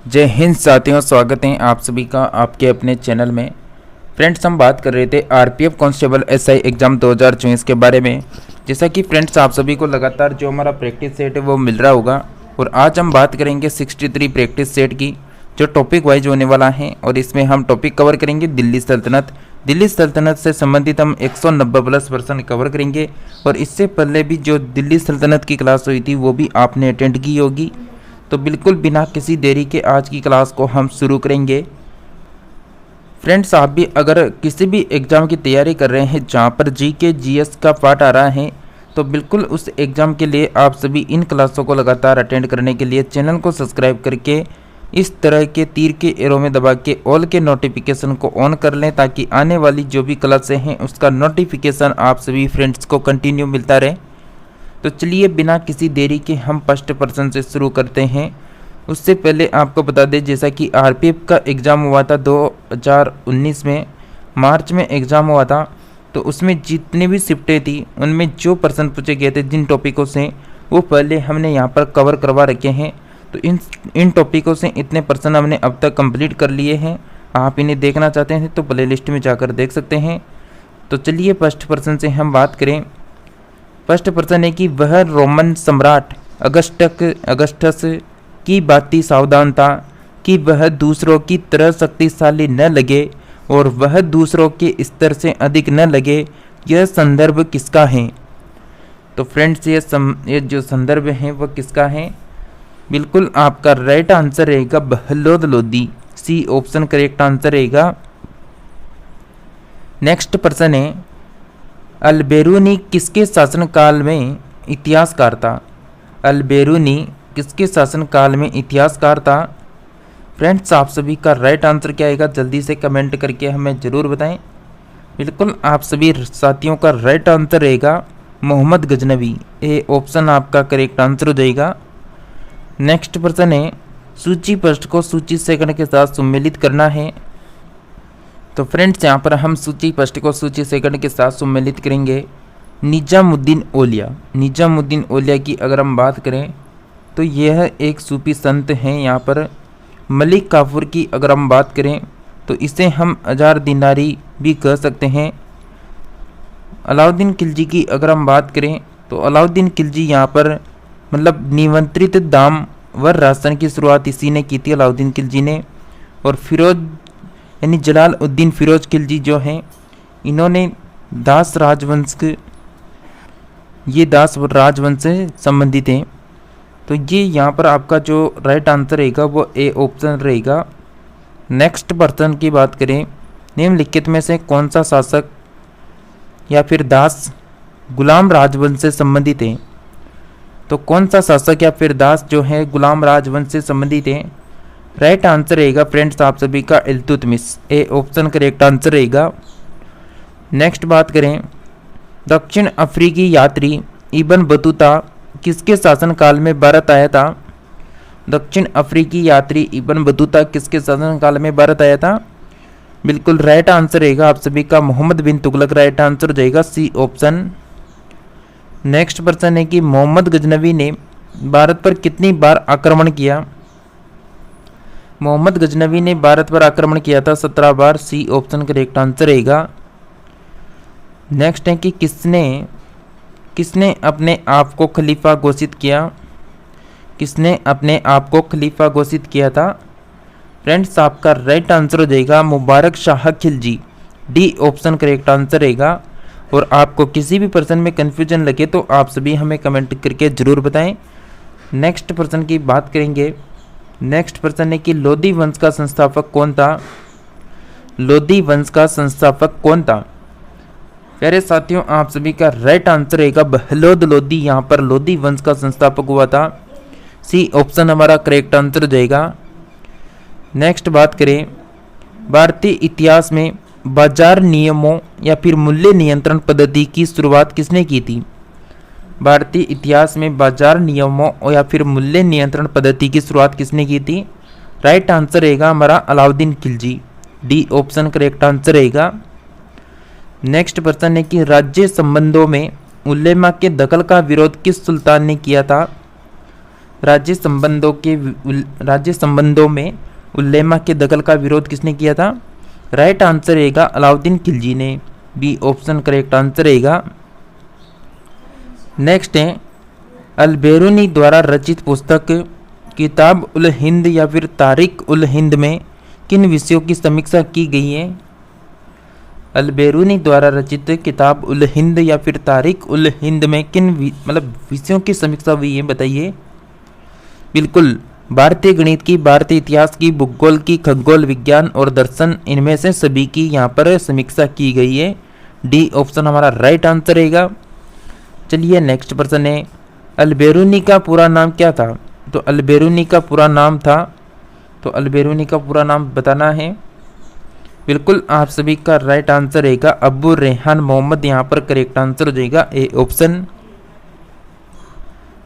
जय हिंद साथियों, स्वागत है आप सभी का आपके अपने चैनल में। फ्रेंड्स, हम बात कर रहे थे आरपीएफ कांस्टेबल एसआई एग्ज़ाम 2024 के बारे में। जैसा कि फ्रेंड्स आप सभी को लगातार जो हमारा प्रैक्टिस सेट है वो मिल रहा होगा, और आज हम बात करेंगे 63 प्रैक्टिस सेट की, जो टॉपिक वाइज होने वाला है। और इसमें हम टॉपिक कवर करेंगे दिल्ली सल्तनत से संबंधित हम 190+ कवर करेंगे। और इससे पहले भी जो दिल्ली सल्तनत की क्लास हुई थी वो भी आपने अटेंड की होगी। तो बिल्कुल बिना किसी देरी के आज की क्लास को हम शुरू करेंगे। फ्रेंड्स, आप भी अगर किसी भी एग्ज़ाम की तैयारी कर रहे हैं जहां पर जीके जीएस का पार्ट आ रहा है, तो बिल्कुल उस एग्ज़ाम के लिए आप सभी इन क्लासों को लगातार अटेंड करने के लिए चैनल को सब्सक्राइब करके इस तरह के तीर के एरो में दबा के ऑल के नोटिफिकेशन को ऑन कर लें, ताकि आने वाली जो भी क्लासें हैं उसका नोटिफिकेशन आप सभी फ्रेंड्स को कंटिन्यू मिलता रहे। तो चलिए बिना किसी देरी के हम फर्स्ट पर्सन से शुरू करते हैं। उससे पहले आपको बता दें, जैसा कि आरपीएफ का एग्ज़ाम हुआ था 2019 में, मार्च में एग्ज़ाम हुआ था, तो उसमें जितनी भी शिफ्टें थी उनमें जो प्रश्न पूछे गए थे जिन टॉपिकों से, वो पहले हमने यहाँ पर कवर करवा रखे हैं। तो इन टॉपिकों से इतने प्रश्न हमने अब तक कंप्लीट कर लिए हैं। आप इन्हें देखना चाहते हैं तो प्ले लिस्ट में जाकर देख सकते हैं। तो चलिए फर्स्ट पर्सन से हम बात करें। फर्स्ट पर्सन है कि वह रोमन सम्राट अगस्टस की बाती सावधान था कि वह दूसरों की तरह शक्तिशाली न लगे और वह दूसरों के स्तर से अधिक न लगे। यह संदर्भ किसका है? तो फ्रेंड्स, ये जो संदर्भ है वह किसका है? बिल्कुल आपका राइट आंसर रहेगा बहलोद लोदी, सी ऑप्शन करेक्ट आंसर रहेगा। नेक्स्ट पर्सन है अलबेरूनी किसके शासनकाल में इतिहासकार था? अलबेरूनी किसके शासनकाल में इतिहासकार था? फ्रेंड्स, आप सभी का राइट आंसर क्या आएगा जल्दी से कमेंट करके हमें ज़रूर बताएं। बिल्कुल आप सभी साथियों का राइट आंसर रहेगा मोहम्मद गजनवी, ए ऑप्शन आपका करेक्ट आंसर हो जाएगा। नेक्स्ट पर्सन है सूची फर्स्ट को सूची सेकंड के साथ सम्मिलित करना है। तो फ्रेंड्स, यहाँ पर हम सूची फर्स्ट को सूची सेकंड के साथ सम्मिलित करेंगे। निजामुद्दीन औलिया की अगर हम बात करें तो यह एक सूफी संत हैं। यहाँ पर मलिक काफूर की अगर हम बात करें तो इसे हम हजार दिनारी भी कह सकते हैं। अलाउद्दीन खिलजी की अगर हम बात करें तो अलाउद्दीन खिलजी यहाँ पर मतलब निमंत्रित दाम व राशन की शुरुआत इसी ने की थी, अलाउद्दीन खिलजी ने। और फिरोज यानी जलालुद्दीन फिरोज खिलजी जो हैं, इन्होंने दास राजवंश से संबंधित हैं। तो ये यहाँ पर आपका जो राइट आंसर रहेगा वो ए ऑप्शन रहेगा। नेक्स्ट पर्सन की बात करें, निम्नलिखित में से कौन सा शासक या फिर दास गुलाम राजवंश से संबंधित है? तो कौन सा शासक या फिर दास जो है गुलाम राजवंश से संबंधित है? राइट आंसर रहेगा फ्रेंड्स आप सभी का Iltutmish, A option correct answer रहेगा। नेक्स्ट बात करें, दक्षिण अफ्रीकी यात्री इब्न बतूता किसके शासनकाल में भारत आया था? दक्षिण अफ्रीकी यात्री इब्न बतूता किसके शासनकाल में भारत आया था? बिल्कुल राइट आंसर रहेगा आप सभी का मोहम्मद बिन तुगलक, राइट आंसर हो जाएगा सी ऑप्शन। नेक्स्ट पर्सन है कि मोहम्मद गजनवी ने भारत पर कितनी बार आक्रमण किया? मोहम्मद गजनवी ने भारत पर आक्रमण किया था 17 बार, सी ऑप्शन करेक्ट आंसर रहेगा। नेक्स्ट है कि किसने अपने आप को खलीफा घोषित किया? किसने अपने आप को खलीफा घोषित किया था? फ्रेंड्स, आपका राइट आंसर हो जाएगा Mubarak Shah Khilji, D option correct answer रहेगा। और आपको किसी भी पर्सन में कन्फ्यूजन लगे तो आप सभी हमें कमेंट करके ज़रूर बताएं। नेक्स्ट पर्सन की बात करेंगे। नेक्स्ट पर्सन है कि लोधी वंश का संस्थापक कौन था? लोधी वंश का संस्थापक कौन था? प्यारे साथियों, आप सभी का राइट आंसर रहेगा बहलोद लोधी, यहाँ पर लोधी वंश का संस्थापक हुआ था, सी ऑप्शन हमारा करेक्ट आंसर हो जाएगा। नेक्स्ट बात करें, भारतीय इतिहास में बाजार नियमों या फिर मूल्य नियंत्रण पद्धति की शुरुआत किसने की थी? भारतीय इतिहास में बाजार नियमों या फिर मूल्य नियंत्रण पद्धति की शुरुआत किसने की थी? राइट आंसर रहेगा हमारा Alauddin Khilji, D option correct answer रहेगा। नेक्स्ट पर्सन है कि राज्य संबंधों में उलेमा के दखल का विरोध किस सुल्तान ने किया था? राज्य संबंधों में उल्लेमा के दखल का विरोध किसने किया था? राइट आंसर रहेगा अलाउद्दीन खिलजी ने। बी ऑप्शन करेक्ट आंसर रहेगा। नेक्स्ट है अल-बेरूनी द्वारा रचित पुस्तक किताब उल हिंद या फिर तारिक उल हिंद में किन विषयों की समीक्षा की गई है? अल-बेरूनी द्वारा रचित किताब उल हिंद या फिर तारिक उल हिंद में किन विषयों की समीक्षा हुई है बताइए। बिल्कुल, भारतीय गणित की, भारतीय इतिहास की, भूगोल की, खगोल विज्ञान और दर्शन, इनमें से सभी की यहाँ पर समीक्षा की गई है। डी ऑप्शन हमारा राइट आंसर रहेगा। चलिए नेक्स्ट प्रश्न है अल-बेरूनी का पूरा नाम क्या था? तो अल-बेरूनी का पूरा नाम था, तो अल-बेरूनी का पूरा नाम बताना है। बिल्कुल, आप सभी का राइट आंसर रहेगा अबू रेहान मोहम्मद, यहाँ पर करेक्ट आंसर हो जाएगा ए ऑप्शन।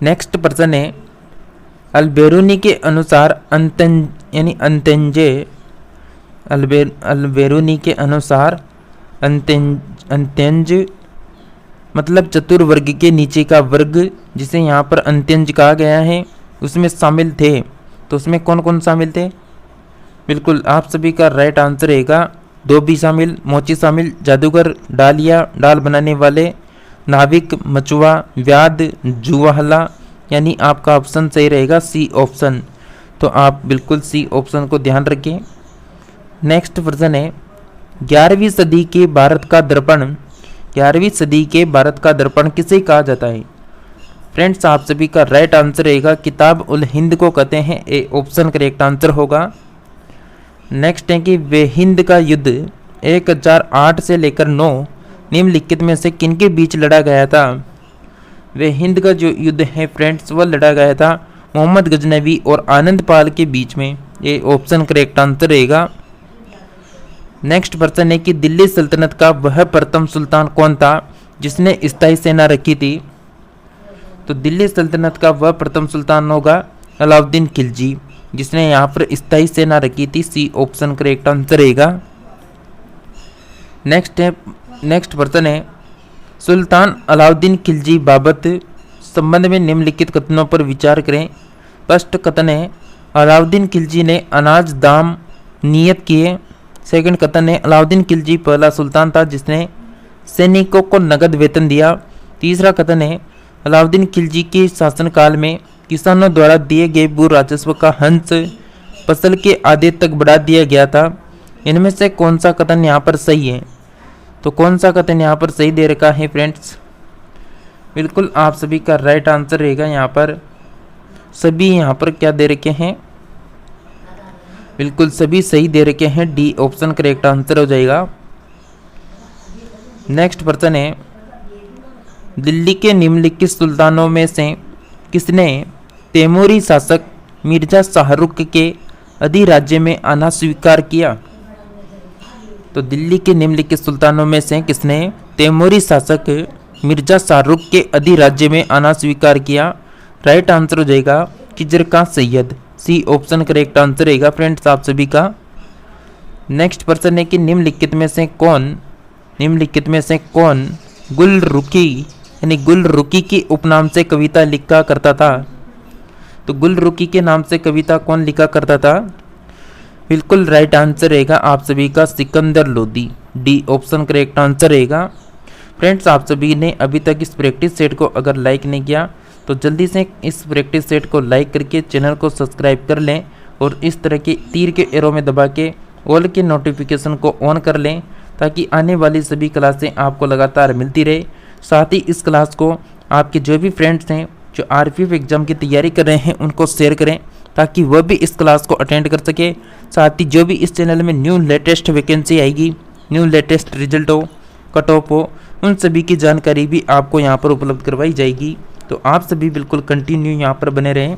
नेक्स्ट प्रश्न है अल-बेरूनी के अनुसार अल-बेरूनी के अनुसार अंत्यंज मतलब चतुर्वर्ग के नीचे का वर्ग, जिसे यहाँ पर अंत्यंज कहा गया है, उसमें शामिल थे। तो उसमें कौन कौन शामिल थे? बिल्कुल, आप सभी का राइट आंसर रहेगा धोबी शामिल, मोची शामिल, जादूगर, डालिया, डाल बनाने वाले, नाविक, मचुआ, व्याध, जुवाहला, यानी आपका ऑप्शन सही रहेगा सी ऑप्शन। तो आप बिल्कुल सी ऑप्शन को ध्यान रखें। नेक्स्ट प्रश्न है 11वीं सदी के भारत का दर्पण, 11वीं सदी के भारत का दर्पण किसे कहा जाता है? फ्रेंड्स, आप सभी का राइट आंसर रहेगा किताब उल हिंद को कहते हैं, ए ऑप्शन करेक्ट आंसर होगा। नेक्स्ट है कि वे हिंद का युद्ध 1008 से लेकर 9 निम्नलिखित में से किनके बीच लड़ा गया था? वे हिंद का जो युद्ध है फ्रेंड्स वह लड़ा गया था मोहम्मद गजनवी और आनंद पाल के बीच में, ये ऑप्शन करेक्ट आंसर रहेगा। नेक्स्ट प्रश्न है कि दिल्ली सल्तनत का वह प्रथम सुल्तान कौन था जिसने स्थायी सेना रखी थी? तो दिल्ली सल्तनत का वह प्रथम सुल्तान होगा अलाउद्दीन खिलजी, जिसने यहाँ पर स्थायी सेना रखी थी, सी ऑप्शन करेक्ट आंसर रहेगा। नेक्स्ट प्रश्न है सुल्तान अलाउद्दीन खिलजी बाबत संबंध में निम्नलिखित कथनों पर विचार करें। फर्स्ट कथन है अलाउद्दीन खिलजी ने अनाज दाम नियत किए। सेकंड कथन है अलाउद्दीन खिलजी पहला सुल्तान था जिसने सैनिकों को नगद वेतन दिया। तीसरा कथन है अलाउद्दीन खिलजी के शासनकाल में किसानों द्वारा दिए गए भू राजस्व का अंश फसल के आधे तक बढ़ा दिया गया था। इनमें से कौन सा कथन यहाँ पर सही है? तो कौन सा कथन यहाँ पर सही दे रखा है फ्रेंड्स? बिल्कुल, आप सभी का राइट आंसर रहेगा यहाँ पर सभी यहाँ पर क्या दे रखे हैं? बिल्कुल सभी सही दे रखे हैं, डी ऑप्शन करेक्ट आंसर हो जाएगा। नेक्स्ट प्रश्न है दिल्ली के निम्नलिखित सुल्तानों में से किसने तैमूरी शासक मिर्जा शाहरुख के अधिराज्य में आना स्वीकार किया? तो दिल्ली के निम्नलिखित सुल्तानों में से किसने तैमूरी शासक मिर्जा शाहरुख के अधिराज्य में आना स्वीकार किया? राइट आंसर हो जाएगा खिजर का Sayyid, C option correct answer रहेगा फ्रेंड्स आप सभी का। नेक्स्ट प्रश्न है कि निम्नलिखित में से कौन गुल रुखी यानी गुल रुखी के उपनाम से कविता लिखा करता था? तो गुल रुखी के नाम से कविता कौन लिखा करता था? बिल्कुल राइट आंसर रहेगा आप सभी का Sikandar Lodi, D option correct answer रहेगा। फ्रेंड्स, आप सभी ने अभी तक इस प्रैक्टिस सेट को अगर लाइक नहीं किया तो जल्दी से इस प्रैक्टिस सेट को लाइक करके चैनल को सब्सक्राइब कर लें और इस तरह के तीर के एरो में दबा के ऑल के नोटिफिकेशन को ऑन कर लें ताकि आने वाली सभी क्लासें आपको लगातार मिलती रहे। साथ ही इस क्लास को आपके जो भी फ्रेंड्स हैं जो आरपीएफ एग्जाम की तैयारी कर रहे हैं उनको शेयर करें ताकि वह भी इस क्लास को अटेंड कर सके। साथ ही जो भी इस चैनल में न्यू लेटेस्ट वैकेंसी आएगी, न्यू लेटेस्ट रिजल्ट हो, कट ऑफ हो, उन सभी की जानकारी भी आपको यहाँ पर उपलब्ध करवाई जाएगी। तो आप सभी बिल्कुल कंटिन्यू यहाँ पर बने रहें।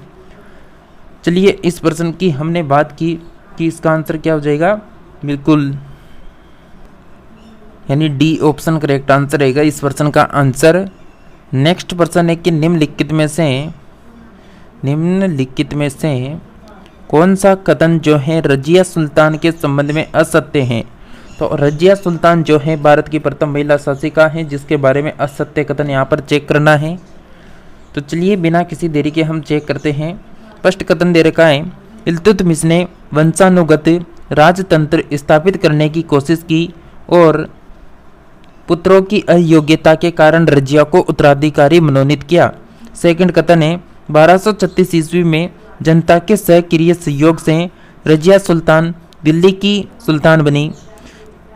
चलिए, इस प्रश्न की हमने बात की कि इसका आंसर क्या हो जाएगा, बिल्कुल यानी डी ऑप्शन करेक्ट आंसर रहेगा इस प्रश्न का आंसर। नेक्स्ट प्रश्न है कि निम्नलिखित में से कौन सा कथन जो है रजिया सुल्तान के संबंध में असत्य है? तो रजिया सुल्तान जो है भारत की प्रथम महिला शासिका है जिसके बारे में असत्य कथन यहाँ पर चेक करना है। तो चलिए बिना किसी देरी के हम चेक करते हैं। फर्स्ट कथन दे रखा है, इल्तुतमिश ने वंशानुगत राजतंत्र स्थापित करने की कोशिश की और पुत्रों की अयोग्यता के कारण रजिया को उत्तराधिकारी मनोनीत किया। सेकंड कथन है, 1236 ईस्वी में जनता के सक्रिय सहयोग से रजिया सुल्तान दिल्ली की सुल्तान बनी।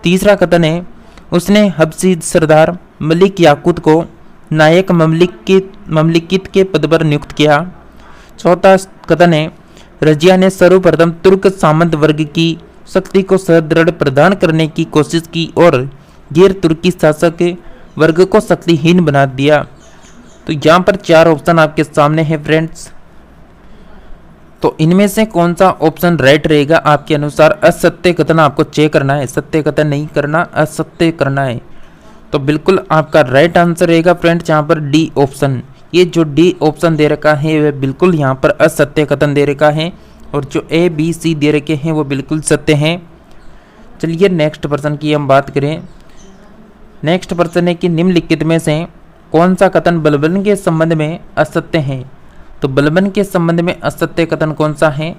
तीसरा कथन है, उसने हबशी सरदार मलिक याकूत को नायक ममलिकित के पद पर नियुक्त किया। चौथा कथन है, रजिया ने सर्वप्रथम तुर्क सामंत वर्ग की शक्ति को सुदृढ़ प्रदान करने की कोशिश की और गैर तुर्की शासक वर्ग को शक्तिहीन बना दिया। तो यहाँ पर 4 ऑप्शन आपके सामने है फ्रेंड्स। तो इनमें से कौन सा ऑप्शन राइट रहेगा आपके अनुसार? असत्य कथन आपको चेक करना है, सत्य कथन नहीं करना, असत्य करना है। तो बिल्कुल आपका राइट आंसर रहेगा फ्रेंड्स यहाँ पर डी ऑप्शन। ये जो डी ऑप्शन दे रखा है वह बिल्कुल यहाँ पर असत्य कथन दे रखा है और जो ए बी सी दे रखे हैं वो बिल्कुल सत्य हैं। चलिए नेक्स्ट प्रश्न की हम बात करें। नेक्स्ट प्रश्न है कि निम्नलिखित में से कौन सा कथन बलबन के संबंध में असत्य है? तो बलबन के संबंध में असत्य कथन कौन सा है?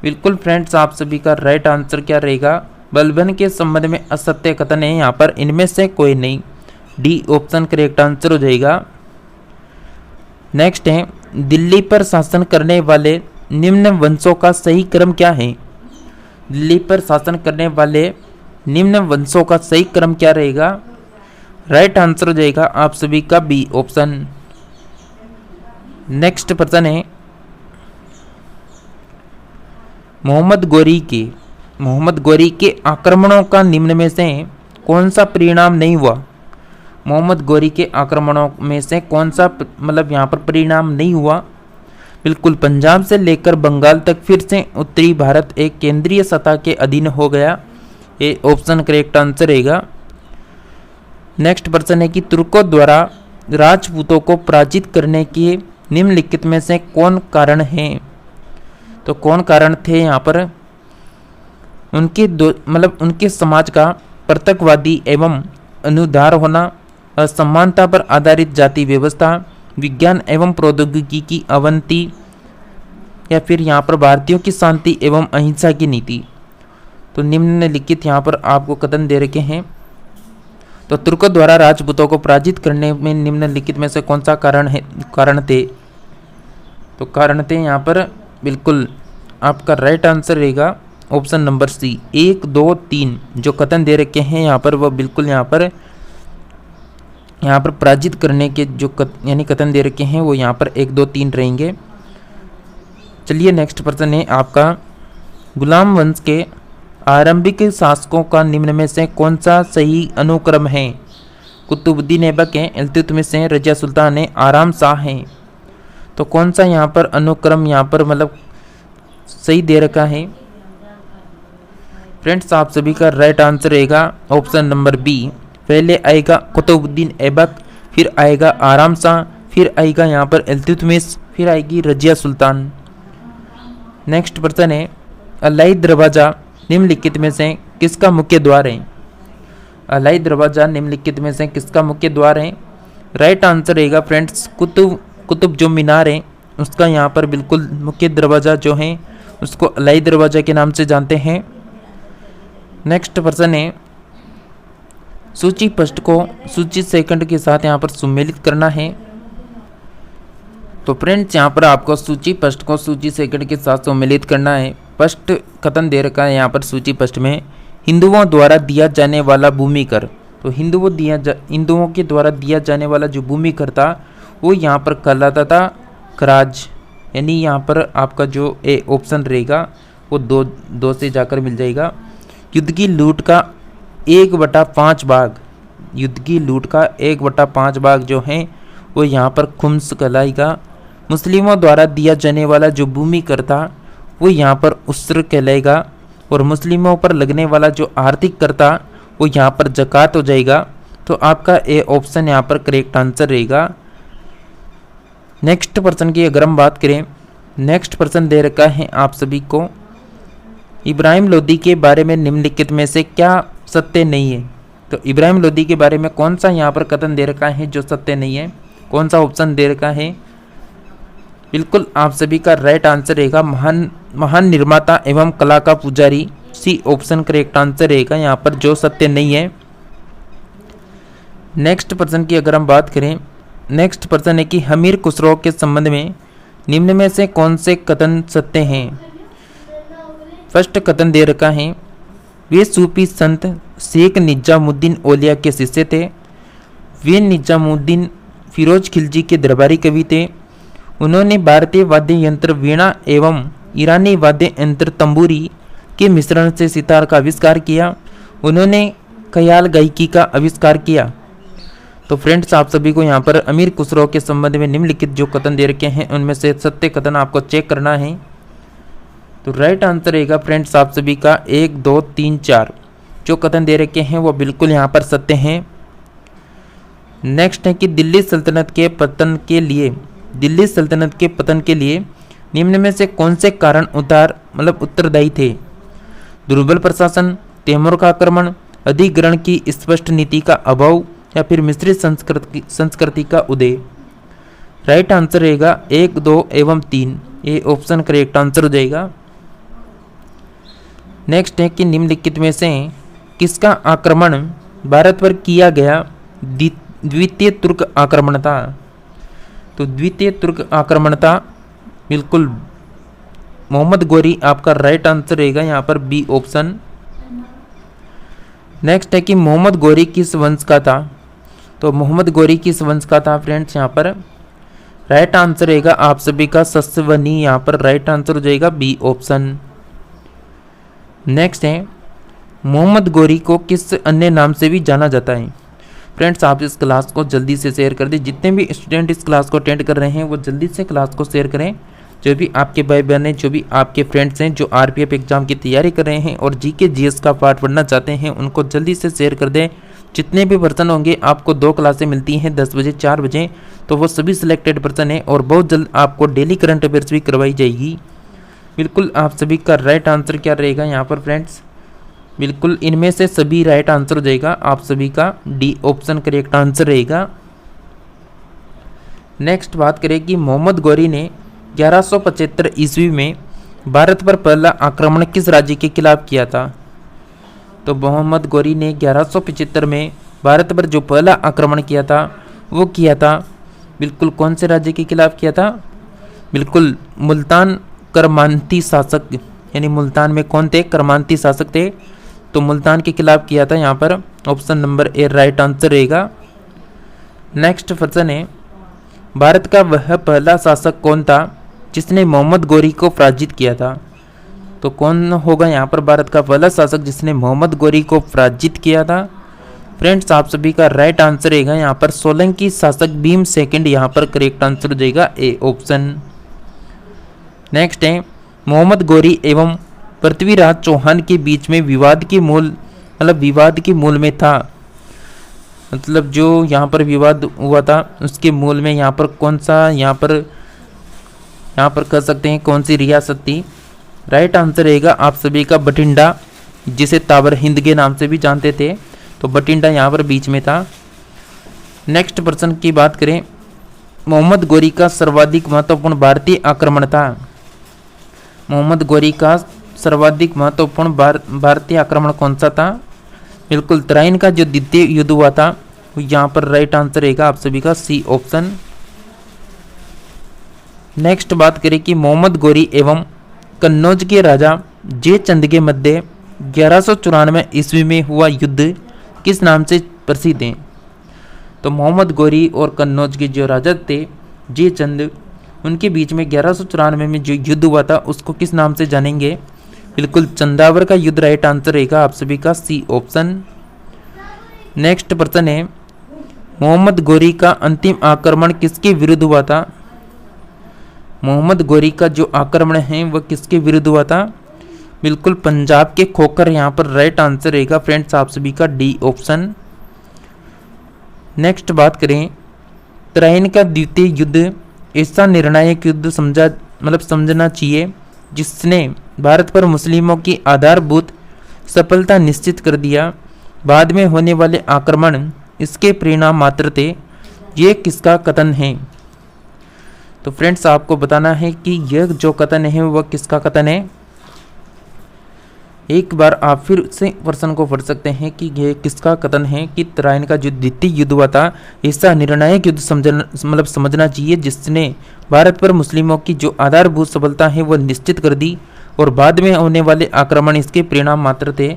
बिल्कुल फ्रेंड्स आप सभी का राइट आंसर क्या रहेगा? बलबन के संबंध में असत्य कथन है यहाँ पर इनमें से कोई नहीं, डी ऑप्शन करेक्ट आंसर हो जाएगा। नेक्स्ट है, दिल्ली पर शासन करने वाले निम्न वंशों का सही क्रम क्या है? दिल्ली पर शासन करने वाले निम्न वंशों का सही क्रम क्या रहेगा? राइट आंसर हो जाएगा आप सभी का बी ऑप्शन। नेक्स्ट प्रश्न है, मोहम्मद गौरी के आक्रमणों का निम्न में से कौन सा परिणाम नहीं हुआ? मोहम्मद गौरी के आक्रमणों में से कौन सा मतलब यहाँ पर परिणाम नहीं हुआ? बिल्कुल पंजाब से लेकर बंगाल तक फिर से उत्तरी भारत एक केंद्रीय सत्ता के अधीन हो गया। ये ऑप्शन करेक्ट आंसर रहेगा। नेक्स्ट प्रश्न है कि तुर्कों द्वारा राजपूतों को पराजित करने के निम्नलिखित में से कौन कारण है? तो कौन कारण थे यहाँ पर? उनके समाज का पृथकवादी एवं अनुदार होना, असमानता पर आधारित जाति व्यवस्था, विज्ञान एवं प्रौद्योगिकी की अवनति, या फिर यहाँ पर भारतीयों की शांति एवं अहिंसा की नीति। तो निम्नलिखित यहाँ पर आपको कथन दे रखे हैं। तो तुर्कों द्वारा राजपूतों को पराजित करने में निम्नलिखित में से कौन सा कारण थे? तो कारण थे यहाँ पर बिल्कुल आपका राइट आंसर रहेगा ऑप्शन नंबर सी, 1 2 3 जो कथन दे रखे हैं यहाँ पर वह बिल्कुल यहाँ पर पराजित करने के जो यानी कथन दे रखे हैं वो यहाँ पर 1 2 3 रहेंगे। चलिए नेक्स्ट प्रश्न है आपका, गुलाम वंश के आरंभिक शासकों का निम्न में से कौन सा सही अनुक्रम है? कुतुबुद्दीन ऐबक है, इल्तुतमिश है, रजिया सुल्तान है, आराम शाह है। तो कौन सा यहाँ पर अनुक्रम यहाँ पर मतलब सही दे रखा है? फ्रेंड्स आप सभी का राइट आंसर रहेगा ऑप्शन नंबर बी। पहले आएगा कुतुबुद्दीन ऐबक, फिर आएगा आराम शाह, फिर आएगा यहाँ पर इल्तुतमिश, फिर आएगी रजिया सुल्तान। नेक्स्ट प्रश्न है, अलाई दरवाजा निम्नलिखित में से किसका मुख्य द्वार है? अलाई दरवाजा निम्नलिखित में से किसका मुख्य द्वार है? राइट आंसर रहेगा फ्रेंड्स कुतुब जो मीनार है उसका यहाँ पर बिल्कुल मुख्य दरवाजा जो है उसको अलाई दरवाजा के नाम से जानते हैं। नेक्स्ट प्रश्न है, सूची फर्स्ट को सूची सेकंड के साथ यहाँ पर सुमेलित करना है। तो फ्रेंड्स यहाँ पर आपको सूची फर्स्ट को सूची सेकंड के साथ सम्मिलित करना है। फर्स्ट कथन दे रखा है यहाँ पर सूची फर्स्ट में, हिंदुओं द्वारा दिया जाने वाला भूमि कर। तो हिंदुओं के द्वारा दिया जाने वाला जो भूमि कर था वो यहाँ पर कहलाता था खराज, यानी यहाँ पर आपका जो ए ऑप्शन रहेगा वो दो से जाकर मिल जाएगा। युद्ध की लूट का 1/5 भाग, युद्ध की लूट का 1/5 भाग जो है वो यहाँ पर खुम्स कहलाएगा। मुस्लिमों द्वारा दिया जाने वाला जो भूमि कर था वो यहाँ पर उसर कहलाएगा और मुस्लिमों पर लगने वाला जो आर्थिक कर था वो यहाँ पर ज़कात हो जाएगा। तो आपका ए ऑप्शन यहाँ पर करेक्ट आंसर रहेगा। नेक्स्ट प्रश्न की अगर हम बात करें, नेक्स्ट प्रश्न दे रखा है आप सभी को, इब्राहिम लोदी के बारे में निम्नलिखित में से क्या सत्य नहीं है? तो इब्राहिम लोदी के बारे में कौन सा यहाँ पर कथन दे रखा है जो सत्य नहीं है? कौन सा ऑप्शन दे रखा है? बिल्कुल आप सभी का राइट आंसर रहेगा महान निर्माता एवं कला का पुजारी। सी ऑप्शन करेक्ट आंसर रहेगा यहाँ पर, जो सत्य नहीं है। नेक्स्ट पर्सन की अगर हम बात करें, नेक्स्ट पर्सन है कि हमीर खुसरो के संबंध में निम्न में से कौन से कथन सत्य हैं? फर्स्ट कथन दे रखा है, वे सूफी संत शेख निजामुद्दीन औलिया के शिष्य थे। वे निजामुद्दीन फिरोज खिलजी के दरबारी कवि थे। उन्होंने भारतीय वाद्य यंत्र वीणा एवं ईरानी वाद्य यंत्र तंबूरी के मिश्रण से सितार का आविष्कार किया। उन्होंने ख्याल गायकी का आविष्कार किया। तो फ्रेंड्स आप सभी को यहाँ पर अमीर खुसरो के संबंध में निम्नलिखित जो कथन दे रखे हैं उनमें से सत्य कथन आपको चेक करना है। तो राइट आंसर रहेगा फ्रेंड्स आप सभी का 1, 2, 3, 4 जो कथन दे रखे हैं वो बिल्कुल यहाँ पर सत्य हैं। नेक्स्ट है कि दिल्ली सल्तनत के पतन के लिए निम्न में से कौन से कारण उत्तरदायी थे? दुर्बल प्रशासन, तैमूर का आक्रमण, अधिग्रहण की स्पष्ट नीति का अभाव या फिर मिश्रित संस्कृति का उदय। राइट आंसर रहेगा 1, 2 एवं 3, ये ऑप्शन करेक्ट आंसर हो जाएगा। नेक्स्ट है कि निम्नलिखित में से किसका आक्रमण भारत पर किया गया द्वितीय तुर्क आक्रमण था? तो द्वितीय तुर्क आक्रमण था बिल्कुल मोहम्मद गोरी, आपका राइट आंसर रहेगा यहाँ पर बी ऑप्शन। नेक्स्ट है कि मोहम्मद गोरी किस वंश का था? तो मोहम्मद गोरी किस वंश का था फ्रेंड्स? यहाँ पर राइट आंसर रहेगा आप सभी का सस्वनी, यहाँ पर राइट आंसर हो जाएगा बी ऑप्शन। नेक्स्ट है मोहम्मद गोरी को किस अन्य नाम से भी जाना जाता है? फ्रेंड्स आप इस क्लास को जल्दी से शेयर कर दें। जितने भी स्टूडेंट इस क्लास को अटेंड कर रहे हैं वो जल्दी से क्लास को शेयर करें। जो भी आपके भाई बहन हैं, जो भी आपके फ्रेंड्स हैं जो आरपीएफ एग्जाम की तैयारी कर रहे हैं और जीके जीएस का पार्ट पढ़ना चाहते हैं उनको जल्दी से शेयर कर दें। जितने भी पर्सन होंगे, आपको 2 क्लासें मिलती हैं 10 बजे 4 बजे, तो वो सभी सिलेक्टेड पर्सन हैं और बहुत जल्द आपको डेली करंट अफेयर्स भी करवाई जाएगी। बिल्कुल आप सभी का राइट आंसर क्या रहेगा यहाँ पर फ्रेंड्स? बिल्कुल इनमें से सभी राइट आंसर हो जाएगा। आप सभी का डी ऑप्शन करेक्ट आंसर रहेगा। नेक्स्ट बात करें कि मोहम्मद गोरी ने 1175 ईस्वी में भारत पर पहला आक्रमण किस राज्य के खिलाफ किया था? तो मोहम्मद गोरी ने 1175 में भारत पर जो पहला आक्रमण किया था वो किया था बिल्कुल कौन से राज्य के खिलाफ किया था? बिल्कुल मुल्तान करमांती शासक, यानी मुल्तान में कौन थे? करमांती शासक थे, तो मुल्तान के खिलाफ किया था। यहाँ पर option number A right answer रहेगा। नेक्स्ट पर्सन है, भारत का वह पहला शासक कौन था जिसने मोहम्मद गोरी को पराजित किया था? तो कौन होगा यहाँ पर भारत का पहला शासक जिसने मोहम्मद गोरी को पराजित किया था? फ्रेंड्स आप सभी का राइट आंसर रहेगा यहाँ पर सोलंकी शासक भीम सेकंड, यहाँ पर करेक्ट आंसर हो जाएगा ए ऑप्शन। नेक्स्ट है, मोहम्मद गोरी एवं पृथ्वीराज चौहान के बीच में विवाद के मूल में था, मतलब जो यहाँ पर विवाद हुआ था उसके मूल में यहाँ पर कौन सा यहाँ पर कह सकते हैं कौन सी रियासत थी? राइट आंसर रहेगा आप सभी का बठिंडा, जिसे ताबर हिंद के नाम से भी जानते थे, तो बठिंडा यहाँ पर बीच में था। नेक्स्ट पर्सन की बात करें, मोहम्मद गोरी का सर्वाधिक महत्वपूर्ण भारतीय आक्रमण था। मोहम्मद गोरी का सर्वाधिक महत्वपूर्ण भारतीय आक्रमण कौन सा था? बिल्कुल तराइन का जो द्वितीय युद्ध हुआ था, यहाँ पर राइट आंसर रहेगा आप सभी का सी ऑप्शन। नेक्स्ट बात करें कि मोहम्मद गोरी एवं कन्नौज के राजा जयचंद के मध्य 1194 ईस्वी में हुआ युद्ध किस नाम से प्रसिद्ध है? तो मोहम्मद गोरी और कन्नौज के जो राजा थे जयचंद, उनके बीच में 1194 में जो युद्ध हुआ था उसको किस नाम से जानेंगे? बिल्कुल चंदावर का युद्ध राइट आंसर रहेगा आप सभी का सी ऑप्शन। नेक्स्ट पर्सन है, मोहम्मद गोरी का अंतिम आक्रमण किसके विरुद्ध हुआ था? मोहम्मद गोरी का जो आक्रमण है वह किसके विरुद्ध हुआ था? बिल्कुल पंजाब के खोखर, यहाँ पर राइट आंसर रहेगा फ्रेंड्स आप सभी का डी ऑप्शन। नेक्स्ट बात करें, तराइन का द्वितीय युद्ध ऐसा निर्णायक युद्ध समझना चाहिए जिसने भारत पर मुस्लिमों की आधारभूत सफलता निश्चित कर दिया। बाद में होने वाले आक्रमण इसके परिणाम मात्र थे। ये किसका कथन है? तो फ्रेंड्स आपको बताना है कि यह जो कथन है वह किसका कथन है। एक बार आप फिर से प्रश्न को पढ़ सकते हैं कि यह किसका कथन है कि तराइन का जो द्वितीय युद्ध हुआ था ऐसा निर्णायक युद्ध समझना चाहिए जिसने भारत पर मुस्लिमों की जो आधारभूत सफलता है वह निश्चित कर दी और बाद में होने वाले आक्रमण इसके परिणाम मात्र थे।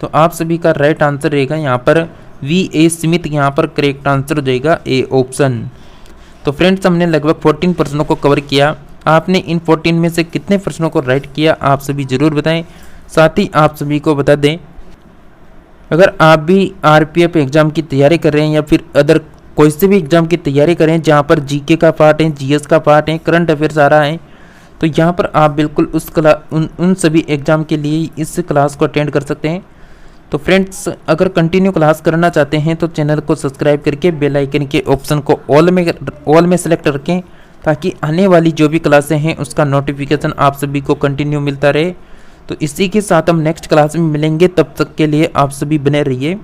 तो आप सभी का राइट आंसर रहेगा यहाँ पर V.A. स्मिथ, यहाँ पर करेक्ट आंसर हो जाएगा ए ऑप्शन। तो फ्रेंड्स हमने लगभग 14 प्रश्नों को कवर किया। आपने इन 14 में से कितने प्रश्नों को राइट किया आप सभी जरूर बताएं। साथ ही आप सभी को बता दें, अगर आप भी आरपीएफ एग्जाम की तैयारी कर रहे हैं या फिर अदर कोई से भी एग्जाम की तैयारी करें जहां पर जीके का पार्ट है, जीएस का पार्ट है, करंट अफेयर्स आ रहा है, तो यहाँ पर आप बिल्कुल उन सभी एग्जाम के लिए इस क्लास को अटेंड कर सकते हैं। तो फ्रेंड्स अगर कंटिन्यू क्लास करना चाहते हैं तो चैनल को सब्सक्राइब करके बेल आइकन के ऑप्शन को ऑल में सेलेक्ट रखें ताकि आने वाली जो भी क्लासें हैं उसका नोटिफिकेशन आप सभी को कंटिन्यू मिलता रहे। तो इसी के साथ हम नेक्स्ट क्लास में मिलेंगे, तब तक के लिए आप सभी बने रहिए।